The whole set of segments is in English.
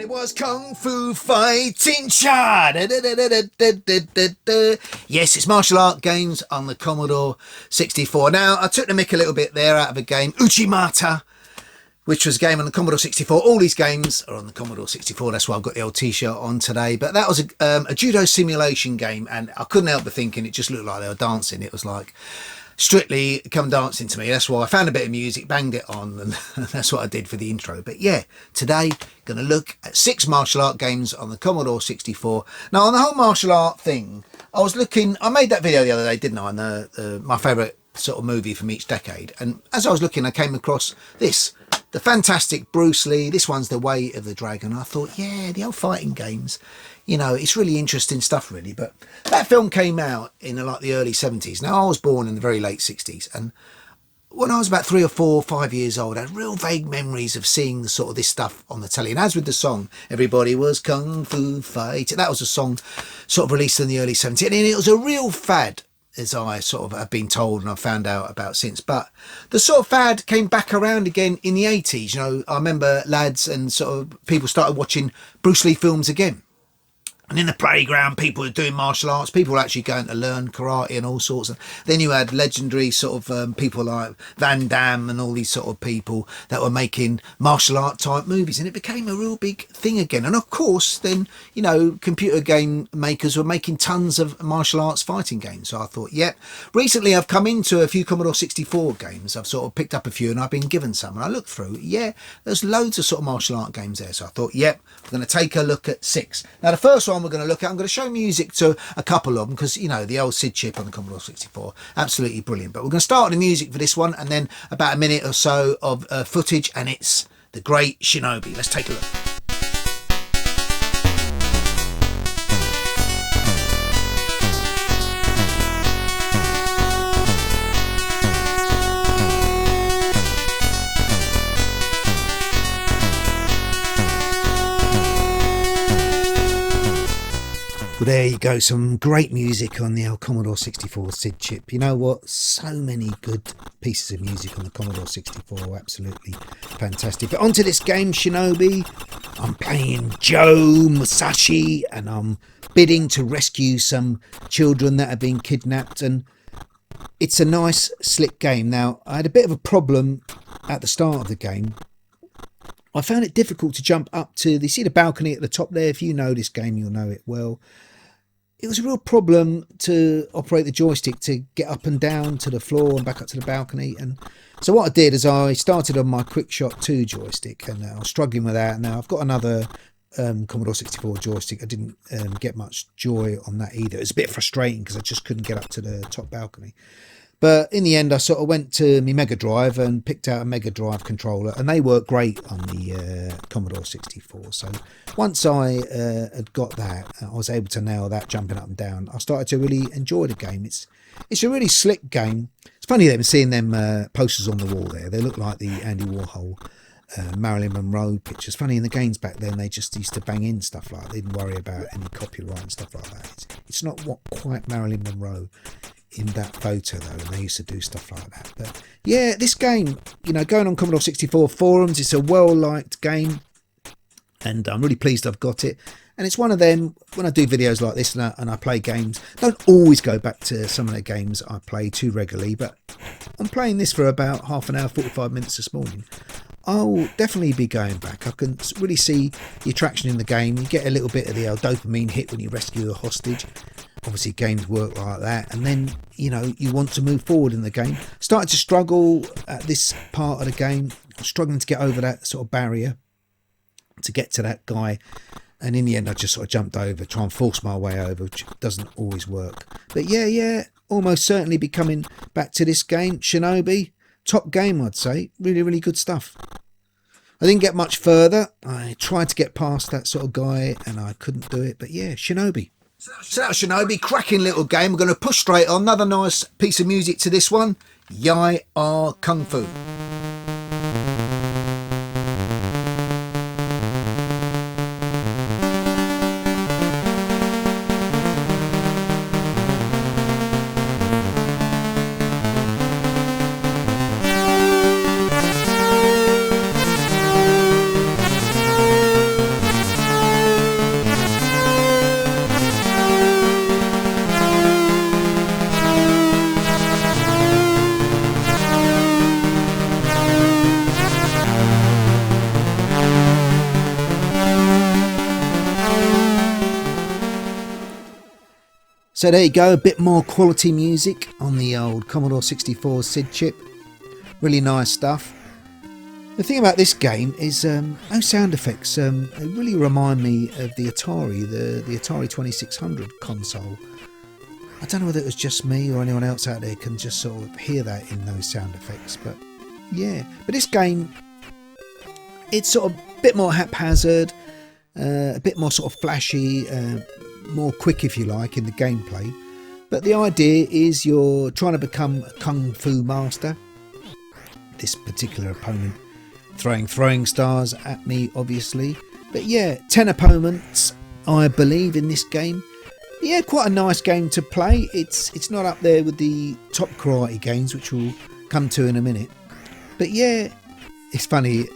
But it was Kung Fu Fighting Cha. Yes, it's martial art games on the Commodore 64. Now, I took the mick a little bit there out of a game, Uchimata, which was a game on the Commodore 64. All these games are on the Commodore 64. That's why I've got the old T-shirt on today. But that was a judo simulation game, and I couldn't help but thinking it just looked like they were dancing. It was like Strictly Come Dancing to me. That's why I found a bit of music, banged it on, and that's what I did for the intro. But yeah, today going to look at 6 martial art games on the Commodore 64. Now, on the whole martial art thing, I was looking, I made that video the other day, didn't I, on my favourite sort of movie from each decade. And as I was looking, I came across this, the fantastic Bruce Lee. This one's The Way of the Dragon. I thought, yeah, the old fighting games, you know, it's really interesting stuff, really. But that film came out in like the early 70s. Now, I was born in the very late 60s, and when I was about 3 or 4 or 5 years old, I had real vague memories of seeing sort of this stuff on the telly. And as with the song, Everybody Was Kung Fu Fighting, that was a song sort of released in the early 70s. And it was a real fad, as I sort of have been told and I've found out about since. But the sort of fad came back around again in the 80s. You know, I remember lads and sort of people started watching Bruce Lee films again. And in the playground, people were doing martial arts. People were actually going to learn karate and all sorts. And then you had legendary sort of people like Van Damme and all these sort of people that were making martial art type movies. And it became a real big thing again. And of course, then, you know, computer game makers were making tons of martial arts fighting games. So I thought, yep. Recently, I've come into a few Commodore 64 games. I've sort of picked up a few and I've been given some. And I looked through, yeah, there's loads of sort of martial art games there. So I thought, yep, we're going to take a look at 6. Now, the first one we're going to look at, I'm going to show music to a couple of them because, you know, the old SID chip on the Commodore 64, absolutely brilliant. But we're going to start with the music for this one and then about a minute or so of footage, and it's The Great Shinobi. Let's take a look. Well, there you go, some great music on the old Commodore 64 SID chip. You know what? So many good pieces of music on the Commodore 64, absolutely fantastic. But onto this game, Shinobi. I'm playing Joe Musashi and I'm bidding to rescue some children that have been kidnapped. And it's a nice, slick game. Now, I had a bit of a problem at the start of the game. I found it difficult to jump up to, you see the balcony at the top there? If you know this game, you'll know it well. It was a real problem to operate the joystick to get up and down to the floor and back up to the balcony. And so what I did is I started on my Quick Shot 2 joystick, and I was struggling with that. Now I've got another Commodore 64 joystick. I didn't get much joy on that either. It was a bit frustrating because I just couldn't get up to the top balcony. But in the end, I sort of went to my Mega Drive and picked out a Mega Drive controller, and they work great on the Commodore 64. So once I had got that, I was able to nail that jumping up and down. I started to really enjoy the game. It's a really slick game. It's funny them seeing them posters on the wall there. They look like the Andy Warhol Marilyn Monroe pictures. Funny, in the games back then, they just used to bang in stuff like that. They didn't worry about any copyright and stuff like that. It's not what quite Marilyn Monroe in that photo though, and they used to do stuff like that. But yeah, this game, you know, going on Commodore 64 forums, it's a well-liked game, and I'm really pleased I've got it. And it's one of them, when I do videos like this and I play games, I don't always go back to some of the games I play too regularly, but I'm playing this for about half an hour, 45 minutes this morning. I'll definitely be going back. I can really see the attraction in the game. You get a little bit of the dopamine hit when you rescue a hostage. Obviously games work like that, and then, you know, you want to move forward in the game. Started to struggle at this part of the game. I'm struggling to get over that sort of barrier to get to that guy, and in the end I just sort of jumped over, try and force my way over, which doesn't always work. But yeah, almost certainly be coming back to this game. Shinobi, top game, I'd say. Really, really good stuff. I didn't get much further. I tried to get past that sort of guy and I couldn't do it. But yeah, Shinobi. So that's Shinobi, cracking little game. We're going to push straight on. Another nice piece of music to this one. Yai Are Kung Fu. So there you go, a bit more quality music on the old Commodore 64 SID chip. Really nice stuff. The thing about this game is no sound effects. They really remind me of the Atari, the Atari 2600 console. I don't know whether it was just me or anyone else out there can just sort of hear that in those sound effects, but yeah. But this game, it's sort of a bit more haphazard, a bit more sort of flashy, more quick if you like in the gameplay. But the idea is you're trying to become a kung fu master. This particular opponent throwing stars at me, obviously. But yeah, 10 opponents, I believe, in this game. Yeah, quite a nice game to play. It's not up there with the top karate games, which we'll come to in a minute. But yeah, it's funny,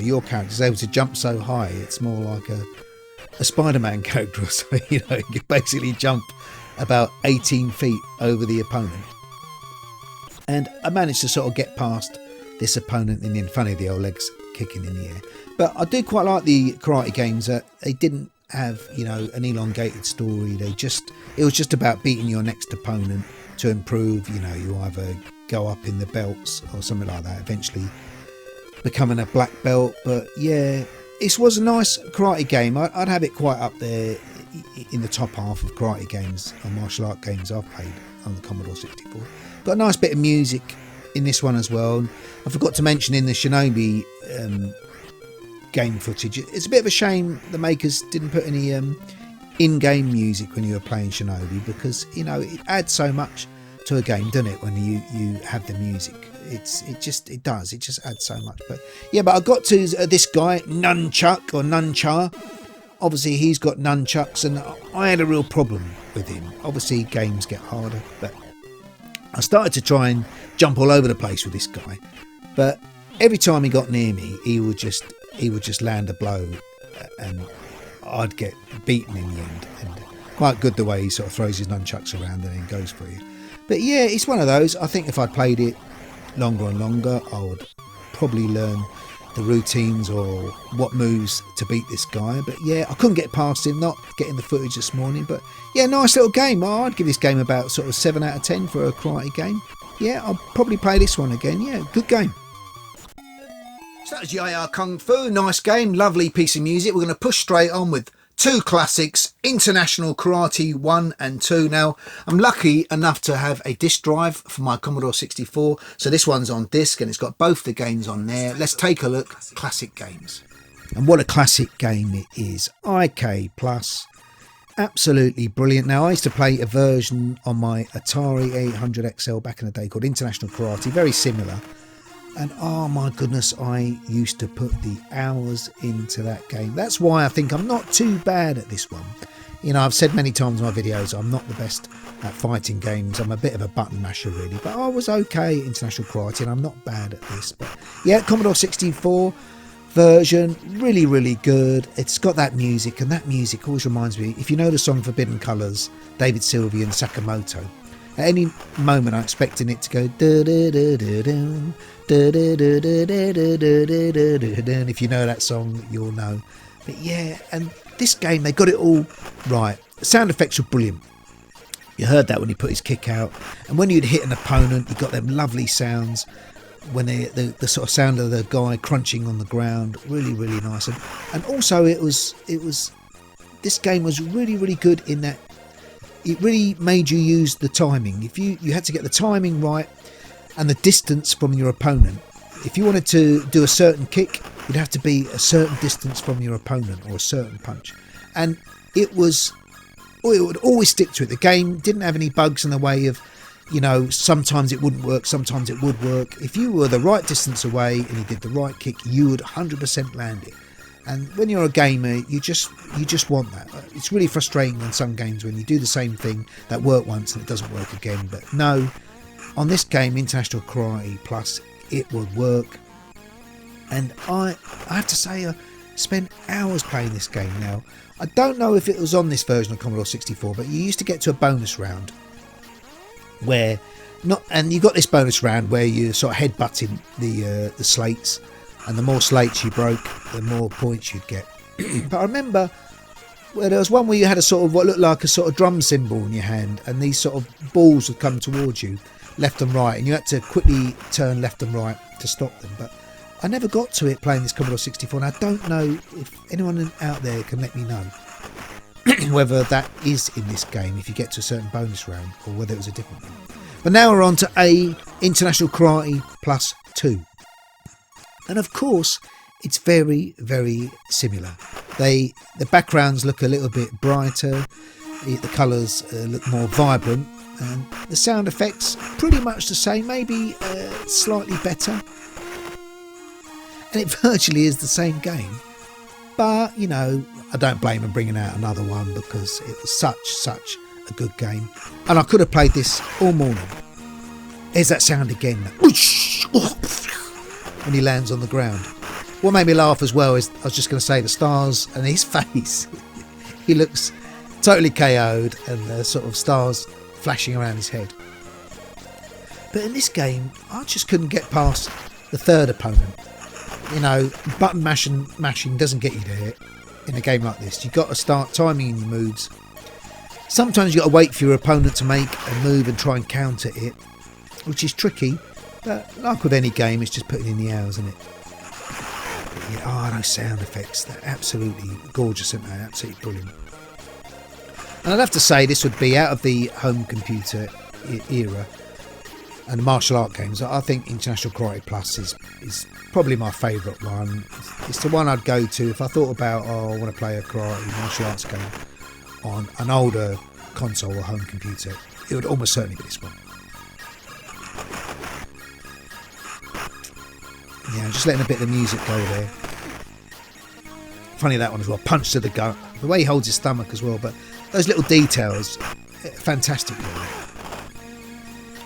your character is able to jump so high, it's more like a Spider-Man character or something. You know, you can basically jump about 18 feet over the opponent. And I managed to sort of get past this opponent in the end. Funny, the old legs kicking in the air. But I do quite like the karate games. They didn't have, you know, an elongated story. It was just about beating your next opponent to improve. You know, you either go up in the belts or something like that, eventually becoming a black belt. But yeah, this was a nice karate game. I'd have it quite up there in the top half of karate games or martial art games I've played on the Commodore 64. Got a nice bit of music in this one as well. I forgot to mention in the Shinobi game footage, it's a bit of a shame the makers didn't put any in-game music when you were playing Shinobi, because, you know, it adds so much to a game, doesn't it, when you have the music. It just adds so much. But yeah, but I got to this guy Nunchuck or Nuncha. Obviously he's got nunchucks, and I had a real problem with him. Obviously games get harder, but I started to try and jump all over the place with this guy, but every time he got near me, he would just land a blow, and I'd get beaten in the end. And quite good the way he sort of throws his nunchucks around and then goes for you. But yeah, it's one of those. I think if I'd played it longer and longer, I would probably learn the routines or what moves to beat this guy. But yeah, I couldn't get past him, not getting the footage this morning. But yeah, nice little game. I'd give this game about sort of 7 out of 10 for a karate game. Yeah, I'll probably play this one again. Yeah, good game. So that was Yaya Kung Fu. Nice game, lovely piece of music. We're going to push straight on with two classics, International Karate 1 and 2. Now, I'm lucky enough to have a disc drive for my Commodore 64. So this one's on disc and it's got both the games on there. Let's take a look. Classic games. And what a classic game it is. IK Plus. Absolutely brilliant. Now, I used to play a version on my Atari 800 XL back in the day called International Karate. Very similar. And oh my goodness, I used to put the hours into that game. That's why I think I'm not too bad at this one. You know, I've said many times in my videos, I'm not the best at fighting games. I'm a bit of a button masher, really. But I was okay at International Karate, and I'm not bad at this. But yeah, Commodore 64 version, really, really good. It's got that music, and that music always reminds me, if you know the song Forbidden Colours, David Sylvie and Sakamoto, at any moment I'm expecting it to go da-da-da-da-dum, da-da-da-da-da-da-da-da-da. If you know that song, you'll know. But yeah, and this game, they got it all right. The sound effects were brilliant. You heard that when he put his kick out, and when you'd hit an opponent, you got them lovely sounds when the sort of sound of the guy crunching on the ground. Really, really nice. And also it was this game was really, really good in that it really made you use the timing. If you had to get the timing right and the distance from your opponent. If you wanted to do a certain kick, you'd have to be a certain distance from your opponent or a certain punch. And it would always stick to it. The game didn't have any bugs in the way of, you know, sometimes it wouldn't work, sometimes it would work. If you were the right distance away and you did the right kick, you would 100% land it. And when you're a gamer, you just want that. It's really frustrating in some games when you do the same thing that worked once and it doesn't work again. But no, on this game, International Karate Plus, it would work. And I have to say, I spent hours playing this game now. I don't know if it was on this version of Commodore 64, but you used to get to a bonus round where and you got this bonus round where you sort of headbutting the slates, and the more slates you broke, the more points you'd get. But I remember Well, there was one where you had a sort of what looked like a sort of drum cymbal in your hand, and these sort of balls would come towards you, left and right, and you had to quickly turn left and right to stop them. But I never got to it playing this Commodore 64, and I don't know if anyone out there can let me know whether that is in this game if you get to a certain bonus round, or whether it was a different one. But now we're on to A, International Karate Plus 2. And of course, it's very, very similar. The backgrounds look a little bit brighter, the colours look more vibrant, and the sound effects pretty much the same, maybe slightly better. And it virtually is the same game. But, you know, I don't blame them bringing out another one because it was such a good game. And I could have played this all morning. Here's that sound again. When he lands on the ground. What made me laugh as well is, I was just going to say, the stars and his face. He looks totally KO'd, and the sort of stars flashing around his head. But in this game, I just couldn't get past the third opponent. You know, button mashing doesn't get you there in a game like this. You've got to start timing in your moves. Sometimes you've got to wait for your opponent to make a move and try and counter it, which is tricky. But like with any game, it's just putting in the hours, isn't it? Yeah, those sound effects, they're absolutely gorgeous, aren't they? Absolutely brilliant. And I'd have to say this would be out of the home computer era and the martial art games. I think International Karate Plus is probably my favourite one. It's the one I'd go to if I thought about, I want to play a karate martial arts game on an older console or home computer. It would almost certainly be this one. Yeah, just letting a bit of the music go there. Funny that one as well. Punch to the gut. The way he holds his stomach as well. But those little details, fantastic. Really.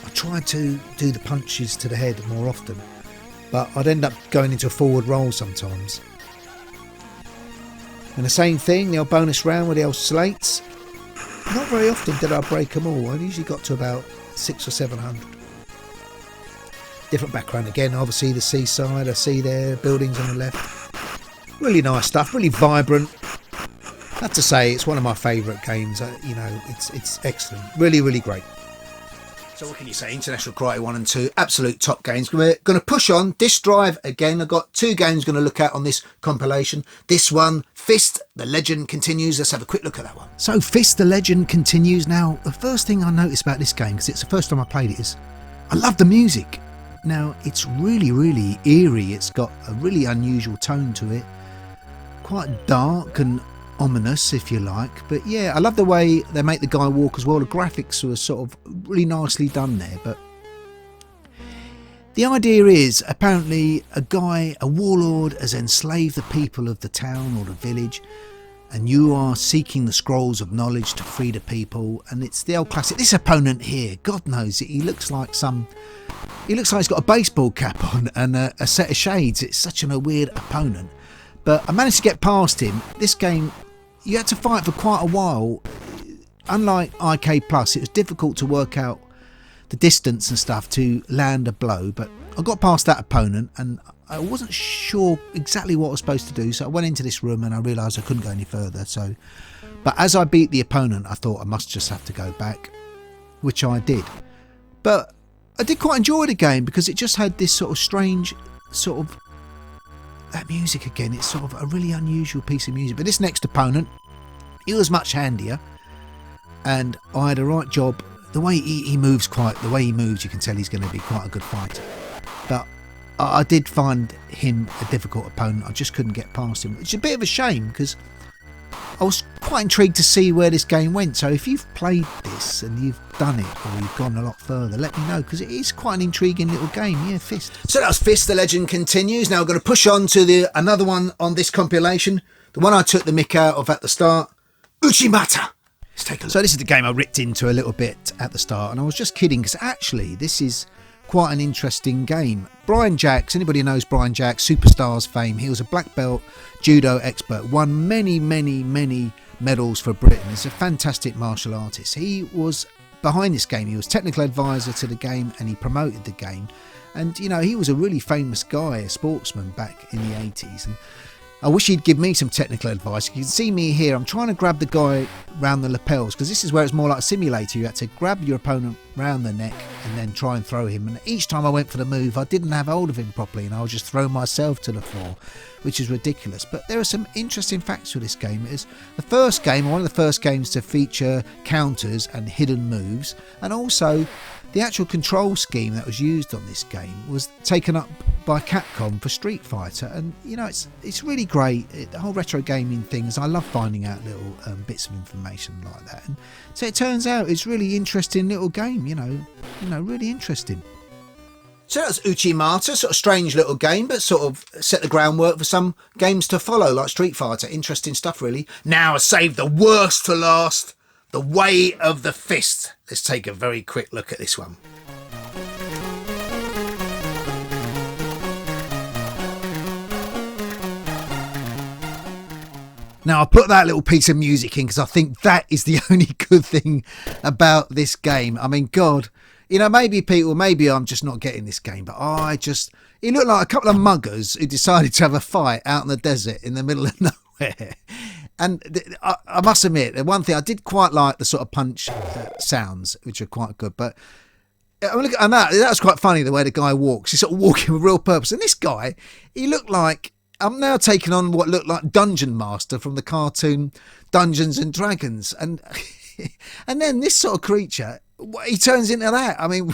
I tried to do the punches to the head more often, but I'd end up going into a forward roll sometimes. And the same thing, the old bonus round with the old slates. Not very often did I break them all. I usually got to about 600 or 700. Different background again, obviously the seaside, I see there, buildings on the left. Really nice stuff, really vibrant. I have to say, it's one of my favourite games. You know, it's excellent. Really, really great. So what can you say? International Karate 1 and 2, absolute top games. We're going to push on. Disk drive again. I've got two games going to look at on this compilation. This one, Fist, the Legend Continues. Let's have a quick look at that one. So Fist, the Legend Continues. Now, the first thing I noticed about this game, because it's the first time I played it, is I love the music. Now, it's really, really eerie. It's got a really unusual tone to it. Quite dark and ominous, if you like. But yeah, I love the way they make the guy walk as well. The graphics are sort of really nicely done there. But the idea is, apparently, a warlord has enslaved the people of the town or the village, and you are seeking the scrolls of knowledge to free the people. And it's the old classic. This opponent here, God knows it, he looks like he's got a baseball cap on and a set of shades. It's such a weird opponent. But I managed to get past him. This game, you had to fight for quite a while. Unlike IK Plus, it was difficult to work out the distance and stuff to land a blow. But I got past that opponent and I wasn't sure exactly what I was supposed to do. So I went into this room and I realised I couldn't go any further. But as I beat the opponent, I thought I must just have to go back, which I did. But I did quite enjoy the game because it just had this sort of strange sort of, that music again, it's sort of a really unusual piece of music. But this next opponent, he was much handier, and I had a right job. The way he moves, you can tell he's going to be quite a good fighter. But I did find him a difficult opponent. I just couldn't get past him. It's a bit of a shame because I was quite intrigued to see where this game went. So if you've played this and you've done it, or you've gone a lot further, let me know, because it is quite an intriguing little game. Yeah, Fist. So that was Fist, the Legend Continues. Now we're going to push on to another one on this compilation. The one I took the mick out of at the start, Uchimata. Let's take a look. So this is the game I ripped into a little bit at the start, and I was just kidding, because actually this is quite an interesting game. Brian Jacks, anybody who knows Brian Jacks, Superstars fame, he was a black belt judo expert, won many medals for Britain. He's a fantastic martial artist. He was behind this game, he was technical advisor to the game, and he promoted the game. And you know, he was a really famous guy, a sportsman back in the 80s, and I wish he'd give me some technical advice. You can see me here, I'm trying to grab the guy round the lapels, because this is where it's more like a simulator. You had to grab your opponent round the neck and then try and throw him. And each time I went for the move, I didn't have hold of him properly, and I would just throw myself to the floor, which is ridiculous. But there are some interesting facts with this game. It is the first game, one of the first games to feature counters and hidden moves, and also the actual control scheme that was used on this game was taken up by Capcom for Street Fighter, and you know, it's really great. The whole retro gaming things, I love finding out little bits of information like that. And so it turns out it's really interesting little game. You know, really interesting. So that was Uchimata, sort of strange little game, but sort of set the groundwork for some games to follow, like Street Fighter. Interesting stuff, really. Now I saved the worst to last. The Way of the Fist. Let's take a very quick look at this one. Now I put that little piece of music in because I think that is the only good thing about this game. I mean, God, you know, maybe I'm just not getting this game, but it looked like a couple of muggers who decided to have a fight out in the desert in the middle of nowhere. And I must admit, the one thing I did quite like, the sort of punch sounds, which are quite good. But and that was quite funny, the way the guy walks. He's sort of walking with real purpose. And this guy, he looked like, I'm now taking on what looked like Dungeon Master from the cartoon Dungeons and Dragons. And and then this sort of creature, he turns into that. I mean,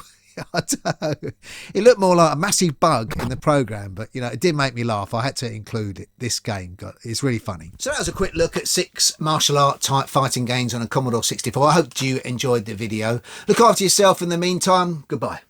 I don't know. It looked more like a massive bug in the program, but you know, it did make me laugh. I had to include it. This game, it's really funny. So that was a quick look at 6 martial art type fighting games on a Commodore 64. I hope you enjoyed the video. Look after yourself in the meantime. Goodbye.